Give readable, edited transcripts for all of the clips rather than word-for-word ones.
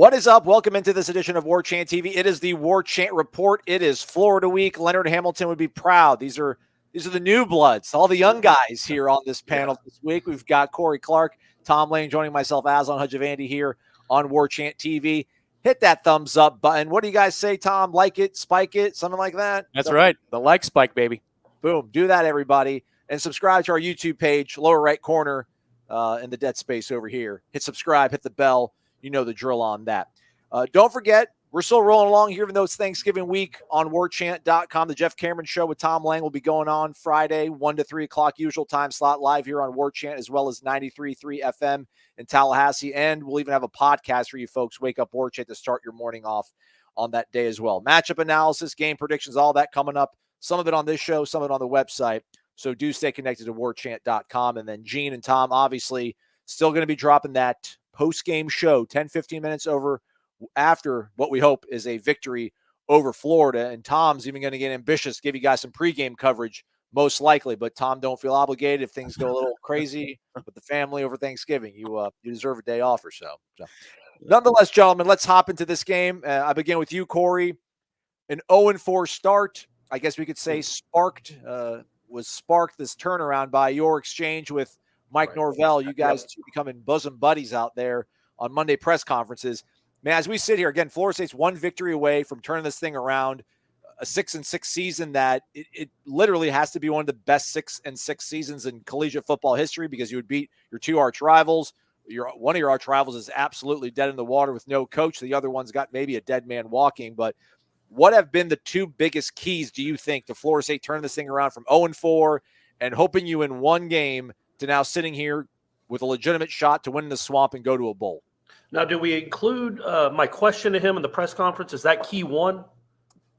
What is up? Welcome into this edition of Warchant TV. It is the Warchant Report. It is Florida week. Leonard Hamilton would be proud. These are the new bloods, all the young guys here on this panel this week. We've got Corey Clark, Tom Lane joining myself, Aslan, Hajivandi here on Warchant TV. Hit that thumbs up button. What do you guys say, Tom? Like it, spike it, something like that? That's right. The like spike, baby. Boom. Do that, everybody. And subscribe to our YouTube page, lower right corner in the dead space over here. Hit subscribe, hit the bell. You know the drill on that. Don't forget, we're still rolling along here, even though it's Thanksgiving week on warchant.com. The Jeff Cameron Show with Tom Lang will be going on Friday, 1 to 3 o'clock, usual time slot, live here on Warchant, as well as 93.3 FM in Tallahassee. And we'll even have a podcast for you folks, Wake Up Warchant, to start your morning off on that day as well. Matchup analysis, game predictions, all that coming up. Some of it on this show, some of it on the website. So do stay connected to warchant.com. And then Gene and Tom, obviously, still going to be dropping that post-game show 10-15 minutes over after what we hope is a victory over Florida. And Tom's even going to get ambitious, give you guys some pregame coverage most likely. But Tom, don't feel obligated if things go a little crazy with the family over Thanksgiving. You deserve a day off or so. Nonetheless, gentlemen, let's hop into this game. I begin with you, Corey. An 0-4 start, I guess we could say, was sparked this turnaround by your exchange with Mike Norvell. You guys two becoming bosom buddies out there on Monday press conferences. Man, as we sit here, again, Florida State's one victory away from turning this thing around, a 6-6 season that it literally has to be one of the best 6-6 seasons in collegiate football history, because you would beat your two arch rivals. One of your arch rivals is absolutely dead in the water with no coach. The other one's got maybe a dead man walking. But what have been the two biggest keys, do you think, to Florida State turning this thing around from 0-4 and hoping you in one game to now sitting here with a legitimate shot to win the swamp and go to a bowl? Now, do we include my question to him in the press conference? Is that key one?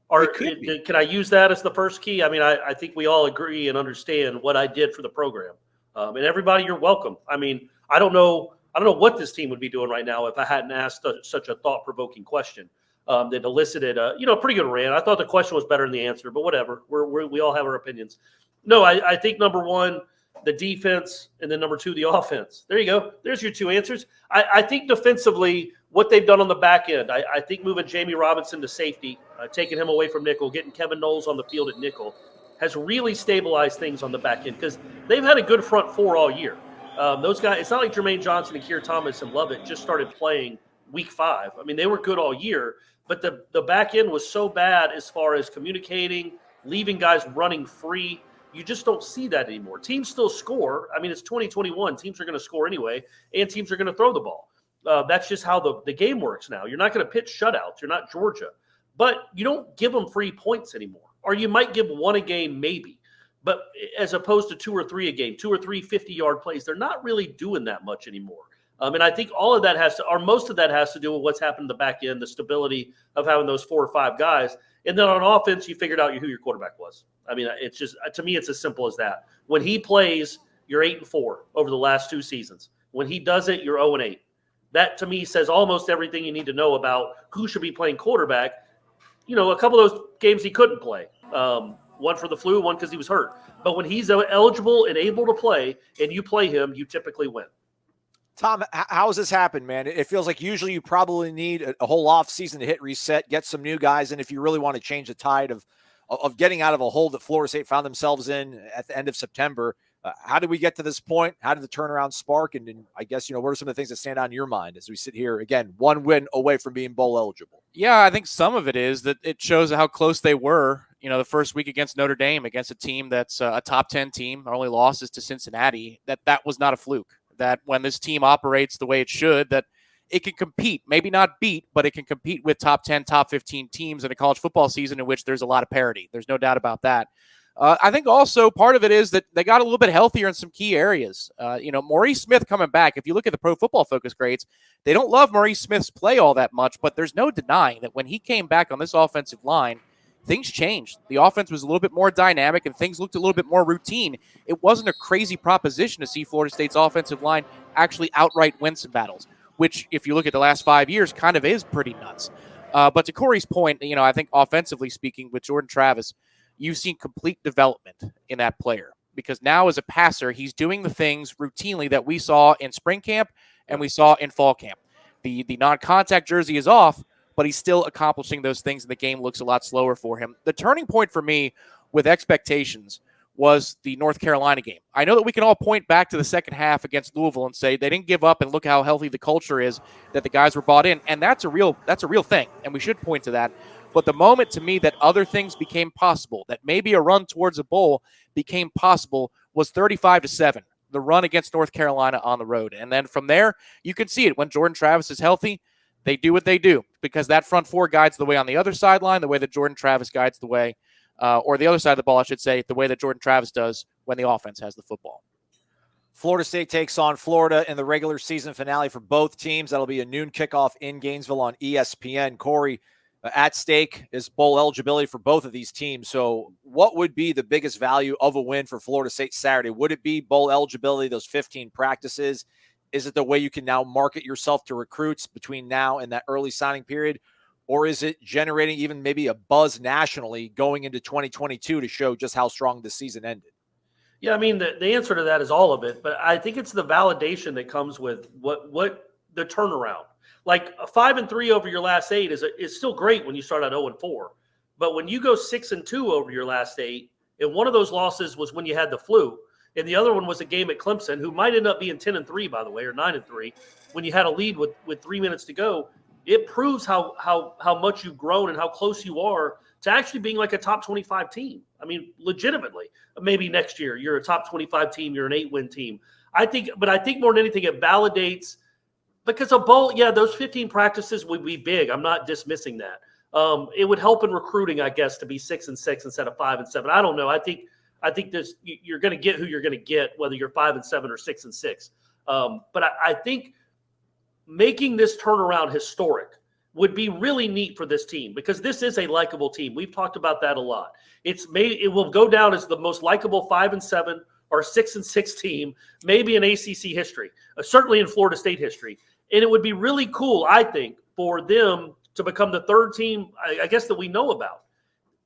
Or can I use that as the first key? I mean, I think we all agree and understand what I did for the program. And everybody, you're welcome. I mean, I don't know what this team would be doing right now if I hadn't asked such a thought-provoking question that elicited a pretty good rant. I thought the question was better than the answer, but whatever. We all have our opinions. No, I think number one, the defense, and then number two, the offense. There you go. There's your two answers. I think defensively, what they've done on the back end, I think moving Jamie Robinson to safety, taking him away from nickel, getting Kevin Noles on the field at nickel, has really stabilized things on the back end, because they've had a good front four all year. Those guys, it's not like Jermaine Johnson and Keir Thomas and Lovett just started playing week 5. I mean, they were good all year, but the back end was so bad as far as communicating, leaving guys running free. You just don't see that anymore. Teams still score. I mean, it's 2021. Teams are going to score anyway, and teams are going to throw the ball. That's just how the game works now. You're not going to pitch shutouts. You're not Georgia. But you don't give them free points anymore. Or you might give one a game maybe. But as opposed to 2 or 3 a game, 2 or 3 50-yard plays, they're not really doing that much anymore. And I think all of that most of that has to do with what's happened in the back end, the stability of having those 4 or 5 guys. And then on offense, you figured out who your quarterback was. I mean, it's just, to me, it's as simple as that. When he plays, you're 8-4 over the last 2 seasons. When he doesn't, you're 0-8. That, to me, says almost everything you need to know about who should be playing quarterback. A couple of those games he couldn't play. One for the flu, one because he was hurt. But when he's eligible and able to play, and you play him, you typically win. Tom, how has this happened, man? It feels like usually you probably need a whole off season to hit reset, get some new guys, and if you really want to change the tide of getting out of a hole that Florida State found themselves in at the end of September, how did we get to this point? How did the turnaround spark? And I guess, what are some of the things that stand out in your mind as we sit here, again, one win away from being bowl eligible? Yeah, I think some of it is that it shows how close they were, the first week against Notre Dame, against a team that's a top 10 team. Our only loss is to Cincinnati. That was not a fluke. That when this team operates the way it should, that it can compete, maybe not beat, but it can compete with top 10, top 15 teams in a college football season in which there's a lot of parity. There's no doubt about that. I think also part of it is that they got a little bit healthier in some key areas. Maurice Smith coming back, if you look at the Pro Football Focus grades, they don't love Maurice Smith's play all that much, but there's no denying that when he came back on this offensive line, things changed. The offense was a little bit more dynamic and things looked a little bit more routine. It wasn't a crazy proposition to see Florida State's offensive line actually outright win some battles, which if you look at the last 5 years kind of is pretty nuts. But to Corey's point, I think offensively speaking with Jordan Travis, you've seen complete development in that player, because now as a passer, he's doing the things routinely that we saw in spring camp and we saw in fall camp. The non-contact jersey is off, but he's still accomplishing those things, and the game looks a lot slower for him. The turning point for me with expectations was the North Carolina game. I know that we can all point back to the second half against Louisville and say they didn't give up, and look how healthy the culture is, that the guys were bought in, and that's a real thing, and we should point to that. But the moment to me that other things became possible, that maybe a run towards a bowl became possible, was 35-7, the run against North Carolina on the road. And then from there, you can see it. When Jordan Travis is healthy, they do what they do, because that front four guides the way on the other sideline, the way that Jordan Travis guides the way, or the other side of the ball, I should say, the way that Jordan Travis does when the offense has the football. Florida State takes on Florida in the regular season finale for both teams. That'll be a noon kickoff in Gainesville on ESPN. Corey, at stake is bowl eligibility for both of these teams. So what would be the biggest value of a win for Florida State Saturday? Would it be bowl eligibility, those 15 practices? Is it the way you can now market yourself to recruits between now and that early signing period? Or is it generating even maybe a buzz nationally going into 2022 to show just how strong the season ended? Yeah, I mean, the answer to that is all of it. But I think it's the validation that comes with what the turnaround. Like a 5-3 over your last 8 is still great when you start out 0-4. But when you go 6-2 over your last 8, and one of those losses was when you had the flu, and the other one was a game at Clemson, who might end up being 10-3, by the way, or 9-3, when you had a lead with 3 minutes to go, it proves how much you've grown and how close you are to actually being like a top 25 team. I mean, legitimately. Maybe next year you're a top 25 team, you're an 8-win team. I think more than anything, it validates, because a bowl, yeah, those 15 practices would be big. I'm not dismissing that. It would help in recruiting, I guess, to be 6-6 instead of 5-7. I don't know. I think this, you're going to get who you're going to get, whether you're 5-7 or 6-6. But I think making this turnaround historic would be really neat for this team, because this is a likable team. We've talked about that a lot. It will go down as the most likable 5-7 or 6-6 team, maybe in ACC history, certainly in Florida State history. And it would be really cool, I think, for them to become the third team, I guess, that we know about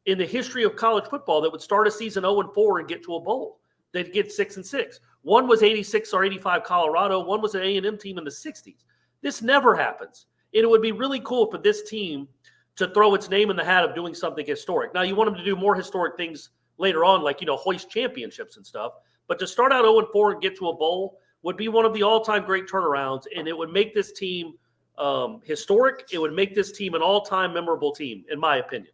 in the history of college football that would start a season 0-4 and get to a bowl. They'd get 6-6. One was 86 or 85 Colorado. One was an A&M team in the 60s. This never happens. And it would be really cool for this team to throw its name in the hat of doing something historic. Now, you want them to do more historic things later on, like, hoist championships and stuff. But to start out 0-4 and get to a bowl would be one of the all-time great turnarounds, and it would make this team historic. It would make this team an all-time memorable team, in my opinion.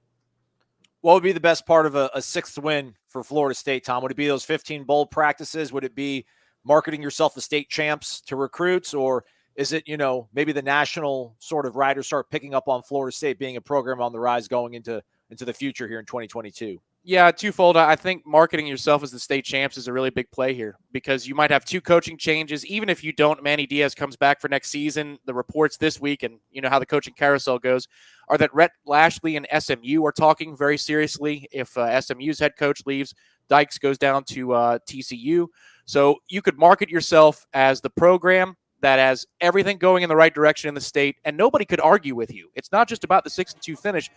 What would be the best part of a sixth win for Florida State, Tom? Would it be those 15 bowl practices? Would it be marketing yourself as state champs to recruits? Or is it, maybe the national sort of riders start picking up on Florida State being a program on the rise going into the future here in 2022? Yeah, twofold. I think marketing yourself as the state champs is a really big play here, because you might have 2 coaching changes. Even if you don't, Manny Diaz comes back for next season. The reports this week, and you know how the coaching carousel goes, are that Rhett Lashley and SMU are talking very seriously. If SMU's head coach leaves, Dykes goes down to TCU. So you could market yourself as the program that has everything going in the right direction in the state, and nobody could argue with you. It's not just about the 6-2 finish.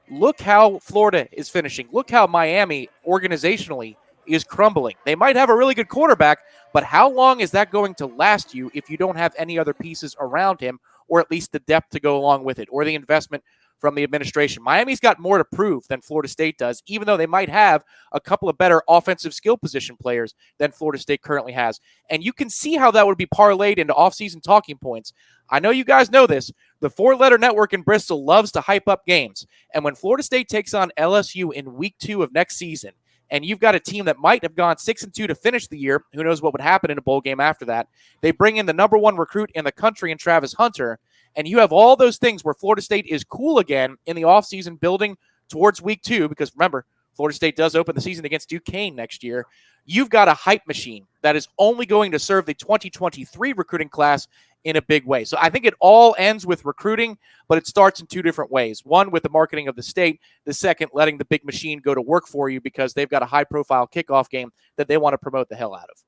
Look how Florida is finishing. Look how Miami organizationally is crumbling. They might have a really good quarterback, but how long is that going to last you if you don't have any other pieces around him, or at least the depth to go along with it, or the investment from the administration? Miami's got more to prove than Florida State does, even though they might have a couple of better offensive skill position players than Florida State currently has. And you can see how that would be parlayed into offseason talking points. I know you guys know this. The 4-letter network in Bristol loves to hype up games. And when Florida State takes on LSU in week 2 of next season, and you've got a team that might have gone 6-2 to finish the year, who knows what would happen in a bowl game after that, they bring in the number 1 recruit in the country in Travis Hunter, and you have all those things where Florida State is cool again in the offseason building towards week 2, because remember, Florida State does open the season against Duquesne next year. You've got a hype machine that is only going to serve the 2023 recruiting class in a big way. So I think it all ends with recruiting, but it starts in 2 different ways. One, with the marketing of the state. The second, letting the big machine go to work for you, because they've got a high-profile kickoff game that they want to promote the hell out of.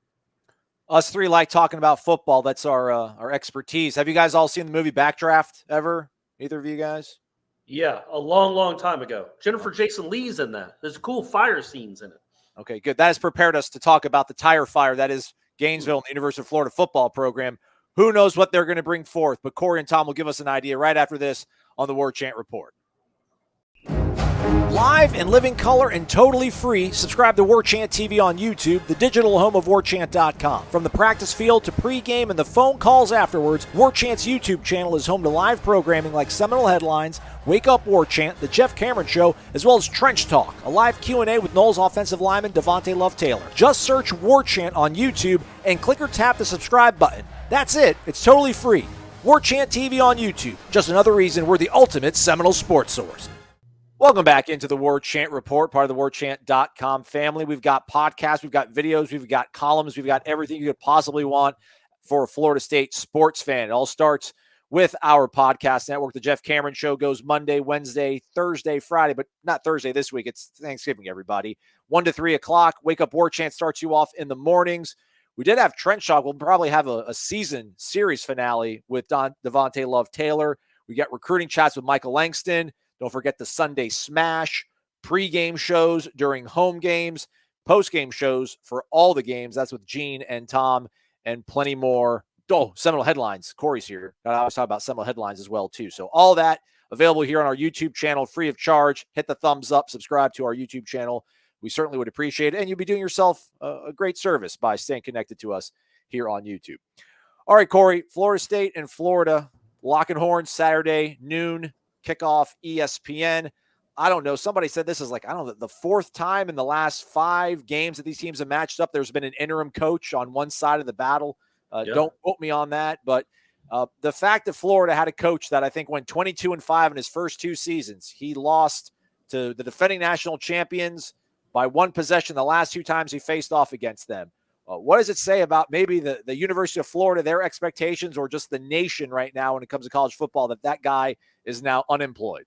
Us three like talking about football. That's our expertise. Have you guys all seen the movie Backdraft ever? Either of you guys? Yeah, a long, long time ago. Jennifer Jason Leigh's in that. There's cool fire scenes in it. Okay, good. That has prepared us to talk about the tire fire that is Gainesville and the University of Florida football program. who knows what they're going to bring forth. But Corey and Tom will give us an idea right after this on the Warchant Report. Live and living color and totally free. Subscribe to Warchant TV on YouTube, the digital home of Warchant.com. From the practice field to pregame and the phone calls afterwards, Warchant's YouTube channel is home to live programming like Seminole Headlines, Wake Up Warchant, The Jeff Cameron Show, as well as Trench Talk, a live Q&A with Noles offensive lineman Devontae Love-Taylor. Just search Warchant on YouTube and click or tap the subscribe button. That's it. It's totally free. Warchant TV on YouTube. Just another reason we're the ultimate Seminole sports source. Welcome back into the Warchant Report, part of the Warchant.com family. We've got podcasts, we've got videos, we've got columns, we've got everything you could possibly want for a Florida State sports fan. It all starts with our podcast network. The Jeff Cameron Show goes Monday, Wednesday, Thursday, Friday, but not Thursday this week. It's Thanksgiving, everybody. 1 to 3 o'clock. Wake Up Warchant starts you off in the mornings. We did have Trench Talk. We'll probably have a season series finale with Devontae Love-Taylor. We got recruiting chats with Michael Langston. Don't forget the Sunday Smash, pregame shows during home games, postgame shows for all the games. That's with Gene and Tom and plenty more. Oh, Seminole Headlines. Corey's here. I always talk about Seminole Headlines as well, too. So all that available here on our YouTube channel, free of charge. Hit the thumbs up. Subscribe to our YouTube channel. We certainly would appreciate it. And you'll be doing yourself a great service by staying connected to us here on YouTube. All right, Corey, Florida State and Florida, lock and horn Saturday, noon. Kickoff, ESPN. I don't know. Somebody said this is like, I don't know, the fourth time in the last 5 games that these teams have matched up. There's been an interim coach on one side of the battle. Don't quote me on that. But the fact that Florida had a coach that I think went 22-5 in his first 2 seasons, he lost to the defending national champions by 1 possession the last 2 times he faced off against them. What does it say about maybe the University of Florida, their expectations, or just the nation right now when it comes to college football, that guy is now unemployed?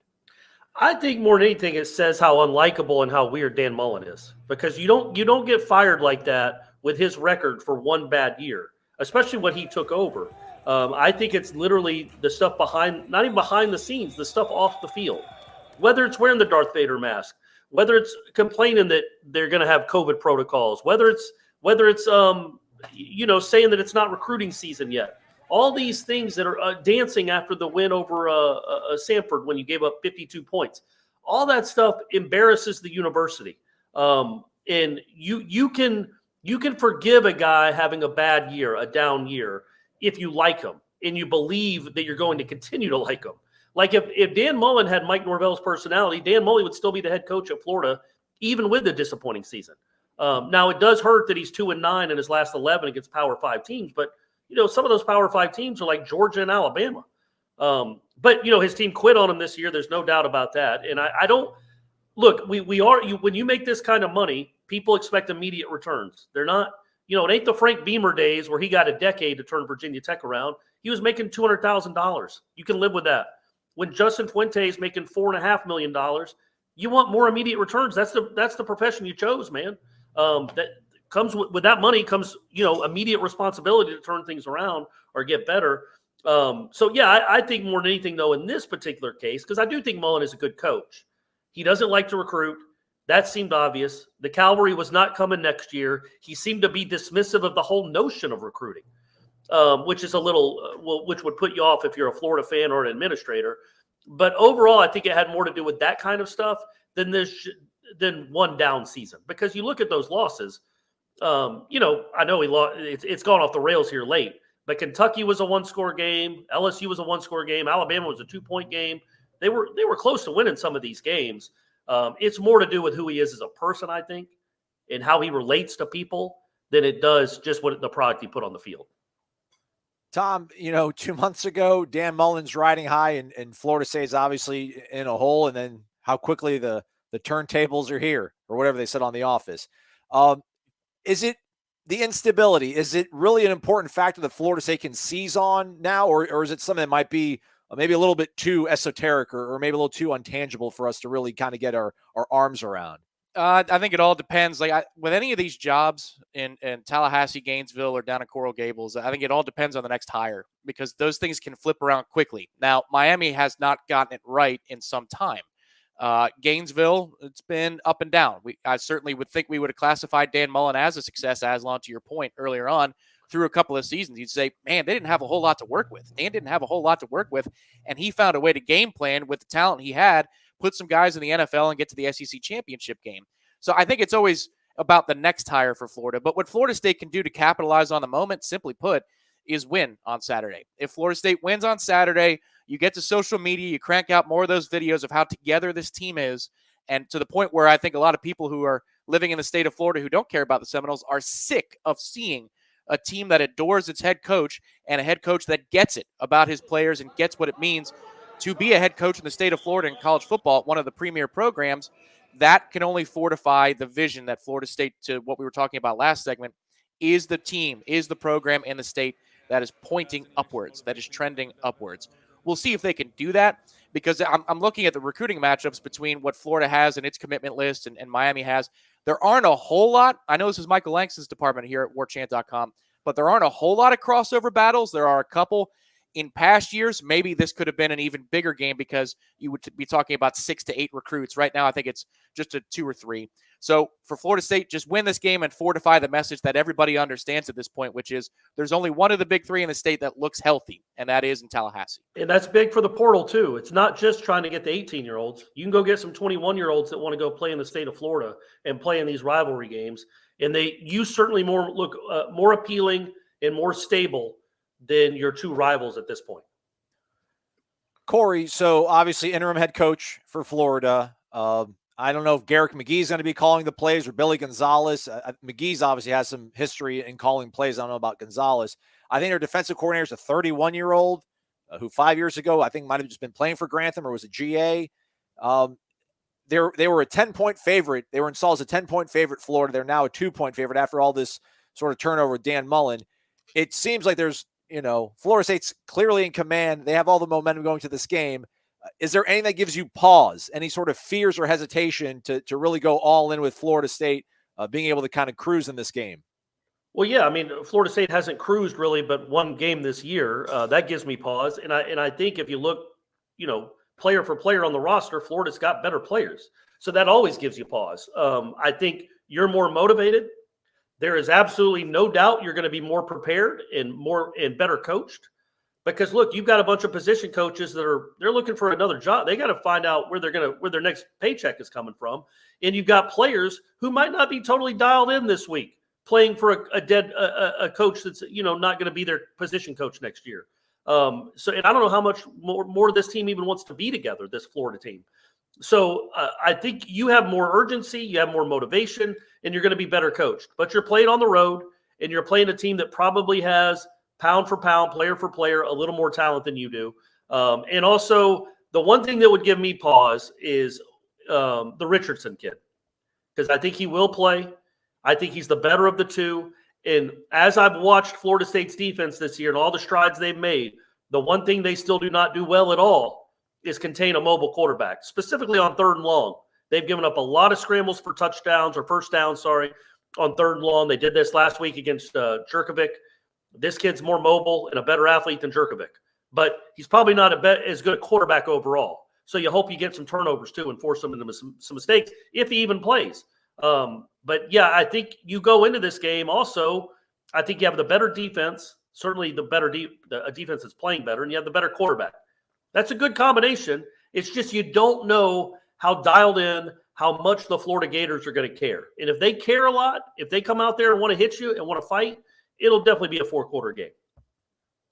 I think more than anything, it says how unlikable and how weird Dan Mullen is, because you don't get fired like that with his record for 1 bad year, especially when he took over. I think it's literally the stuff behind, not even behind the scenes, the stuff off the field, whether it's wearing the Darth Vader mask, whether it's complaining that they're going to have COVID protocols, whether it's saying that it's not recruiting season yet. All these things that are dancing after the win over Samford when you gave up 52 points. All that stuff embarrasses the university. And you can forgive a guy having a bad year, a down year, if you like him and you believe that you're going to continue to like him. Like if Dan Mullen had Mike Norvell's personality, Dan Mullen would still be the head coach at Florida, even with the disappointing season. Now, it does hurt that he's 2-9 in his last 11 against Power 5 teams, but some of those Power 5 teams are like Georgia and Alabama. But his team quit on him this year. There's no doubt about that. And I don't look. When you make this kind of money, people expect immediate returns. They're not. It ain't the Frank Beamer days where he got a decade to turn Virginia Tech around. He was making $200,000. You can live with that. When Justin Fuente is making $4.5 million, you want more immediate returns. That's the profession you chose, man. That comes with that money comes, immediate responsibility to turn things around or get better. I think more than anything, though, in this particular case, because I do think Mullen is a good coach. He doesn't like to recruit. That seemed obvious. The cavalry was not coming next year. He seemed to be dismissive of the whole notion of recruiting, which is a little, which would put you off if you're a Florida fan or an administrator. But overall, I think it had more to do with that kind of stuff than one down season, because you look at those losses. I know he lost. It's gone off the rails here late, but Kentucky was a 1-score game. LSU was a 1-score game. Alabama was a 2-point game. They were close to winning some of these games. It's more to do with who he is as a person, I think, and how he relates to people than it does just what the product he put on the field. Tom, 2 months ago, Dan Mullen's riding high, and Florida State is obviously in a hole, and then how quickly the turntables are here, or whatever they said on The Office. Is it the instability? Is it really an important factor that Florida State can seize on now, or is it something that might be maybe a little bit too esoteric or maybe a little too untangible for us to really kind of get our arms around? I think it all depends. With any of these jobs in Tallahassee, Gainesville, or down in Coral Gables, I think it all depends on the next hire, because those things can flip around quickly. Now, Miami has not gotten it right in some time. Gainesville, it's been up and down. I certainly would think we would have classified Dan Mullen as a success, Aslan, to your point earlier on. through a couple of seasons, you'd say, man, they didn't have a whole lot to work with. Dan didn't have a whole lot to work with, and he found a way to game plan with the talent he had, put some guys in the NFL and get to the SEC championship game. So I think it's always about the next hire for Florida. But what Florida State can do to capitalize on the moment, simply put, is win on Saturday. If Florida State wins on Saturday, you get to social media, you crank out more of those videos of how together this team is, and to the point where I think a lot of people who are living in the state of Florida who don't care about the Seminoles are sick of seeing a team that adores its head coach and a head coach that gets it about his players and gets what it means to be a head coach in the state of Florida in college football, one of the premier programs. That can only fortify the vision that Florida State, to what we were talking about last segment, is the team, is the program in the state that is pointing upwards, that is trending upwards. We'll see if they can do that, because I'm looking at the recruiting matchups between what Florida has in its commitment list and Miami has. There aren't a whole lot. I know this is Michael Langston's department here at warchant.com, but there aren't a whole lot of crossover battles. There are a couple. In past years, maybe this could have been an even bigger game because you would be talking about 6 to 8 recruits. Right now, I think it's just a 2 or 3. So for Florida State, just win this game and fortify the message that everybody understands at this point, which is there's only one of the big 3 in the state that looks healthy, and that is in Tallahassee. And that's big for the portal, too. It's not just trying to get the 18-year-olds. You can go get some 21-year-olds that want to go play in the state of Florida and play in these rivalry games. And you certainly look more appealing and more stable than your 2 rivals at this point. Corey, so obviously interim head coach for Florida. I don't know if Garrick McGee's going to be calling the plays or Billy Gonzalez. McGee's obviously has some history in calling plays. I don't know about Gonzalez. I think their defensive coordinator is a 31-year-old who 5 years ago I think might have just been playing for Grantham or was a GA. They were a 10-point favorite. They were installed as a 10-point favorite, Florida. They're now a 2-point favorite after all this sort of turnover with Dan Mullen. It seems like there's, Florida State's clearly in command. They have all the momentum going to this game. Is there anything that gives you pause, any sort of fears or hesitation to really go all in with Florida State being able to kind of cruise in this game? Well, yeah, I mean, Florida State hasn't cruised really but one game this year. That gives me pause. And I think if you look, player for player on the roster, Florida's got better players. So that always gives you pause. I think you're more motivated. There is absolutely no doubt you're going to be more prepared and better coached, because look, you've got a bunch of position coaches they're looking for another job. They got to find out where their next paycheck is coming from, and you've got players who might not be totally dialed in this week, playing for a coach that's not going to be their position coach next year. And I don't know how much more this team even wants to be together, this Florida team. So I think you have more urgency, you have more motivation, and you're going to be better coached. But you're playing on the road, and you're playing a team that probably has pound for pound, player for player, a little more talent than you do. And also, the one thing that would give me pause is the Richardson kid, because I think he will play. I think he's the better of the 2. And as I've watched Florida State's defense this year and all the strides they've made, the one thing they still do not do well at all is contain a mobile quarterback, specifically on 3rd and long. They've given up a lot of scrambles for touchdowns or first down, on 3rd and long. They did this last week against Jerkovic. This kid's more mobile and a better athlete than Jerkovic, but he's probably not as good a quarterback overall. So you hope you get some turnovers too and force him into some mistakes if he even plays. But yeah, I think you go into this game also. I think you have the better defense, certainly a defense that's playing better, and you have the better quarterback. That's a good combination. It's just you don't know how dialed in, how much the Florida Gators are going to care. And if they care a lot, if they come out there and want to hit you and want to fight, it'll definitely be a 4-quarter game.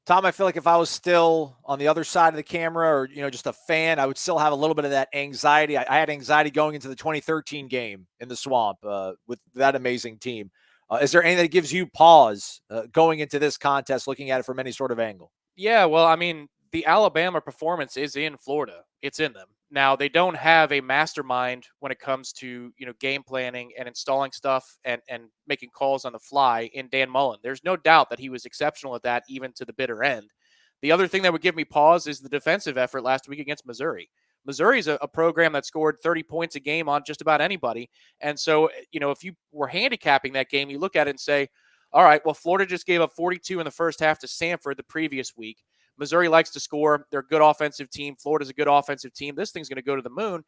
Tom, I feel like if I was still on the other side of the camera or, just a fan, I would still have a little bit of that anxiety. I had anxiety going into the 2013 game in the Swamp with that amazing team. Is there anything that gives you pause going into this contest, looking at it from any sort of angle? Yeah, well, I mean, the Alabama performance is in Florida. It's in them. Now, they don't have a mastermind when it comes to, game planning and installing stuff and making calls on the fly in Dan Mullen. There's no doubt that he was exceptional at that, even to the bitter end. The other thing that would give me pause is the defensive effort last week against Missouri. Missouri's a program that scored 30 points a game on just about anybody. And so, if you were handicapping that game, you look at it and say, all right, well, Florida just gave up 42 in the first half to Samford the previous week. Missouri likes to score. They're a good offensive team. Florida's a good offensive team. This thing's going to go to the moon.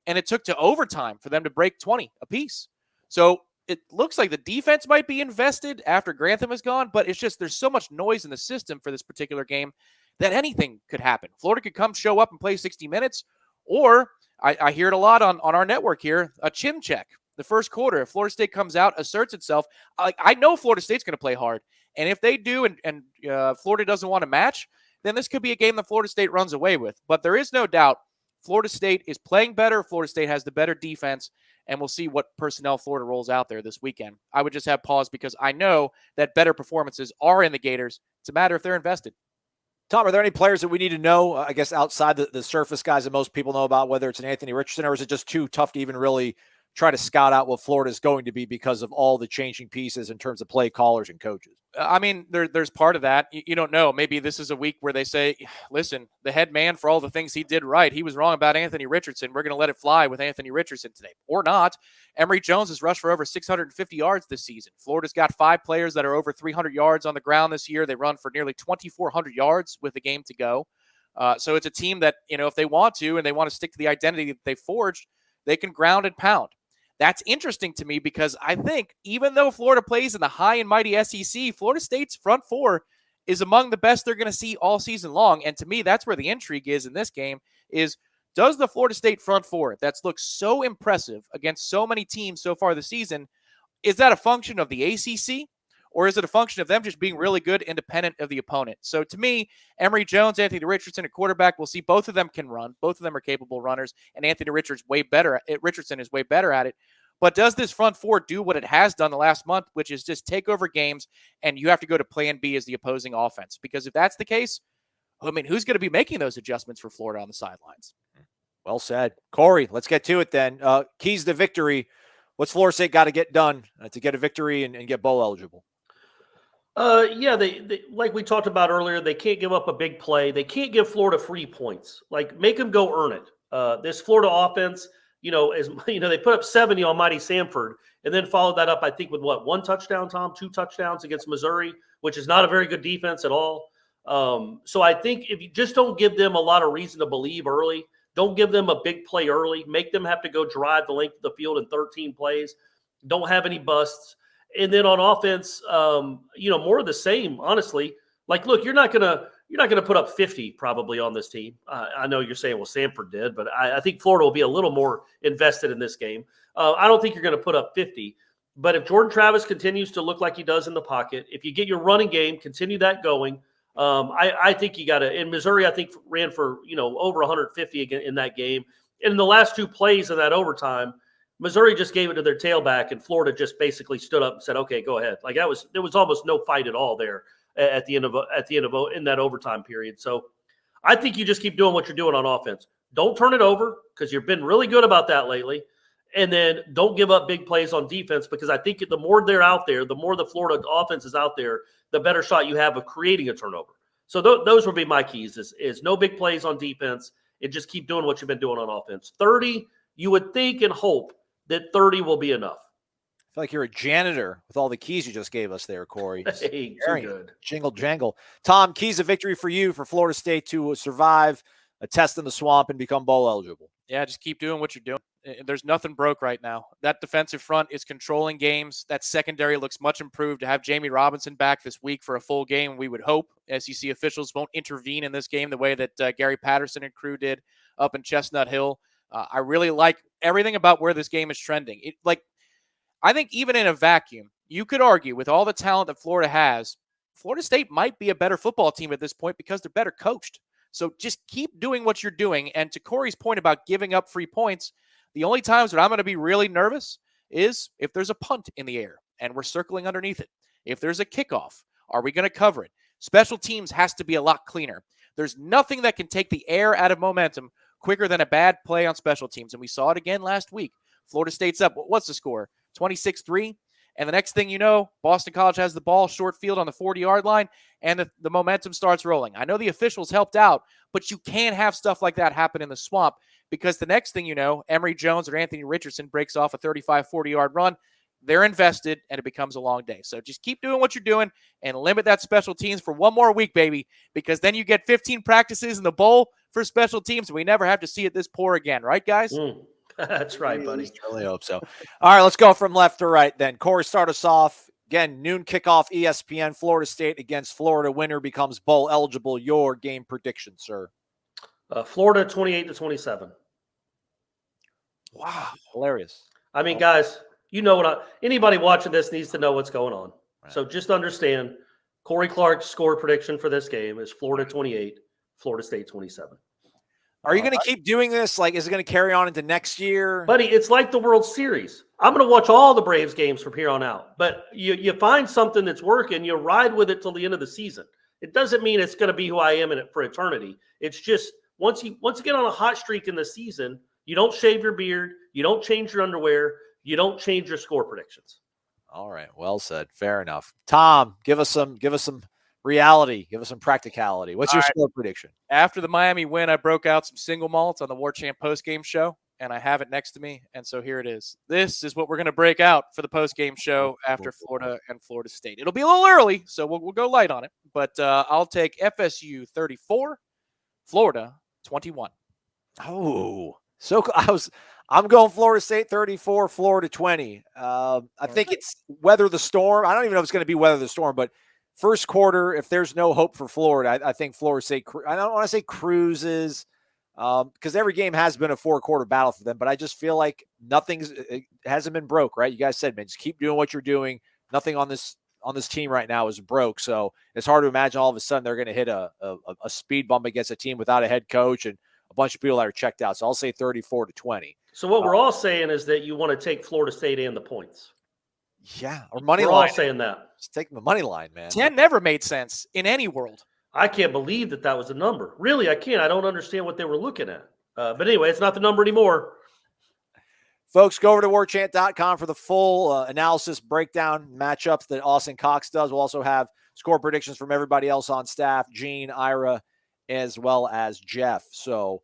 And it took to overtime for them to break 20 apiece. So it looks like the defense might be invested after Grantham is gone, but it's just there's so much noise in the system for this particular game that anything could happen. Florida could come show up and play 60 minutes, or I hear it a lot on our network here, a chin check. The first quarter, if Florida State comes out, asserts itself, I know Florida State's going to play hard. And if they do and Florida doesn't want to match, then this could be a game that Florida State runs away with. But there is no doubt Florida State is playing better. Florida State has the better defense, and we'll see what personnel Florida rolls out there this weekend. I would just have pause because I know that better performances are in the Gators. It's a matter if they're invested. Tom, are there any players that we need to know, I guess, outside the surface guys that most people know about, whether it's an Anthony Richardson, or is it just too tough to even really try to scout out what Florida is going to be because of all the changing pieces in terms of play callers and coaches? I mean, there's part of that. You don't know. Maybe this is a week where they say, listen, the head man, for all the things he did right, he was wrong about Anthony Richardson. We're going to let it fly with Anthony Richardson today. Or not. Emory Jones has rushed for over 650 yards this season. Florida's got 5 players that are over 300 yards on the ground this year. They run for nearly 2,400 yards with the game to go. So it's a team that, if they want to and they want to stick to the identity that they forged, they can ground and pound. That's interesting to me because I think even though Florida plays in the high and mighty SEC, Florida State's front four is among the best they're going to see all season long. And to me, that's where the intrigue is in this game is, does the Florida State front four that's looked so impressive against so many teams so far this season, is that a function of the ACC? Or is it a function of them just being really good independent of the opponent? So to me, Emory Jones, Anthony Richardson, a quarterback, we'll see both of them can run. Both of them are capable runners, and Anthony Richardson is way better at it. But does this front four do what it has done the last month, which is just take over games, and you have to go to plan B as the opposing offense? Because if that's the case, I mean, who's going to be making those adjustments for Florida on the sidelines? Well said. Corey, let's get to it then. Keys to victory. What's Florida State got to get done to get a victory and get bowl eligible? Yeah, they like we talked about earlier, they can't give up a big play. They can't give Florida free points. Like, make them go earn it. This Florida offense, they put up 70 on mighty Samford, and then followed that up, I think, with what, 1 touchdown, Tom, 2 touchdowns against Missouri, which is not a very good defense at all. So I think if you just don't give them a lot of reason to believe early, don't give them a big play early, make them have to go drive the length of the field in 13 plays, don't have any busts. And then on offense, more of the same, honestly. Like, look, you're not gonna put up 50 probably on this team. I know you're saying, well, Samford did, but I think Florida will be a little more invested in this game. I don't think you're going to put up 50. But if Jordan Travis continues to look like he does in the pocket, if you get your running game, continue that going, I think you got to. In Missouri, I think ran for over 150 again in that game. And in the last 2 plays of that overtime, Missouri just gave it to their tailback, and Florida just basically stood up and said, "Okay, go ahead." Like, there was almost no fight at all there at the end of in that overtime period. So I think you just keep doing what you're doing on offense. Don't turn it over, because you've been really good about that lately. And then don't give up big plays on defense, because I think the more they're out there, the more the Florida offense is out there, the better shot you have of creating a turnover. So those would be my keys: is no big plays on defense, and just keep doing what you've been doing on offense. 30, you would think and hope that 30 will be enough. I feel like you're a janitor with all the keys you just gave us there, Corey. Hey, too good. Jingle jangle. Tom, keys of victory for you for Florida State to survive a test in the swamp and become bowl eligible. Yeah, just keep doing what you're doing. There's nothing broke right now. That defensive front is controlling games. That secondary looks much improved. To have Jamie Robinson back this week for a full game, we would hope SEC officials won't intervene in this game the way that Gary Patterson and crew did up in Chestnut Hill. I really like everything about where this game is trending. I think even in a vacuum, you could argue with all the talent that Florida has, Florida State might be a better football team at this point because they're better coached. So just keep doing what you're doing. And to Corey's point about giving up free points, the only times that I'm going to be really nervous is if there's a punt in the air and we're circling underneath it. If there's a kickoff, are we going to cover it? Special teams has to be a lot cleaner. There's nothing that can take the air out of momentum quicker than a bad play on special teams. And we saw it again last week. Florida State's up. What's the score? 26-3. And the next thing you know, Boston College has the ball short field on the 40-yard line, and the momentum starts rolling. I know the officials helped out, but you can't have stuff like that happen in the swamp, because the next thing you know, Emory Jones or Anthony Richardson breaks off a 35, 40-yard run. They're invested, and it becomes a long day. So just keep doing what you're doing and limit that special teams for one more week, baby, because then you get 15 practices in the bowl for special teams, and we never have to see it this poor again. Right, guys? That's right, buddy. Really hope so. All right, let's go from left to right then. Corey, start us off. Again, noon kickoff, ESPN, Florida State against Florida. Winner becomes bowl eligible. Your game prediction, sir. Florida 28-27. Wow, hilarious. I mean, guys, you know anybody watching this needs to know what's going on. Right. So just understand, Corey Clark's score prediction for this game is Florida 28, Florida State 27. Are you going to keep doing this? Like, is it going to carry on into next year? Buddy, it's like the World Series. I'm going to watch all the Braves games from here on out. But you find something that's working, you ride with it till the end of the season. It doesn't mean it's going to be who I am in it for eternity. It's just once you get on a hot streak in the season, you don't shave your beard, you don't change your underwear, you don't change your score predictions. All right, well said. Fair enough. Tom, give us some reality. Give us some practicality. What's your score prediction? After the Miami win, I broke out some single malts on the Warchant postgame show, and I have it next to me. And so here it is. This is what we're going to break out for the postgame show after Florida and Florida State. It'll be a little early, so we'll go light on it. But I'll take FSU 34, Florida 21. Oh, so I'm going Florida State 34, Florida 20. I think it's weather the storm. I don't even know if it's going to be weather the storm, but first quarter, if there's no hope for Florida, I think Florida State, I don't want to say cruises, because every game has been a 4-quarter battle for them, but I just feel like it hasn't been broke, right? You guys said, man, just keep doing what you're doing. Nothing on this team right now is broke, so it's hard to imagine all of a sudden they're going to hit a speed bump against a team without a head coach and a bunch of people that are checked out. So I'll say 34-20. So what we're all saying is that you want to take Florida State and the points. Yeah, or money line. We're all saying that. Just take the money line, man. 10 never made sense in any world. I can't believe that was a number. Really, I can't. I don't understand what they were looking at. But anyway, it's not the number anymore. Folks, go over to warchant.com for the full analysis, breakdown, matchups that Austin Cox does. We'll also have score predictions from everybody else on staff, Gene, Ira, as well as Jeff. So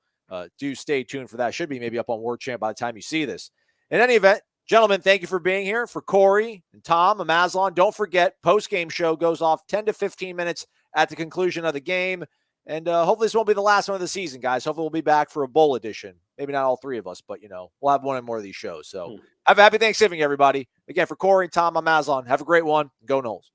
do stay tuned for that. Should be maybe up on Warchant by the time you see this. In any event, gentlemen, thank you for being here. For Corey and Tom and Aslan, don't forget, post-game show goes off 10 to 15 minutes at the conclusion of the game. And hopefully this won't be the last one of the season, guys. Hopefully we'll be back for a bowl edition. Maybe not all three of us, but, we'll have one or more of these shows. So have a happy Thanksgiving, everybody. Again, for Corey, Tom, I'm Aslan. Have a great one. Go Noles.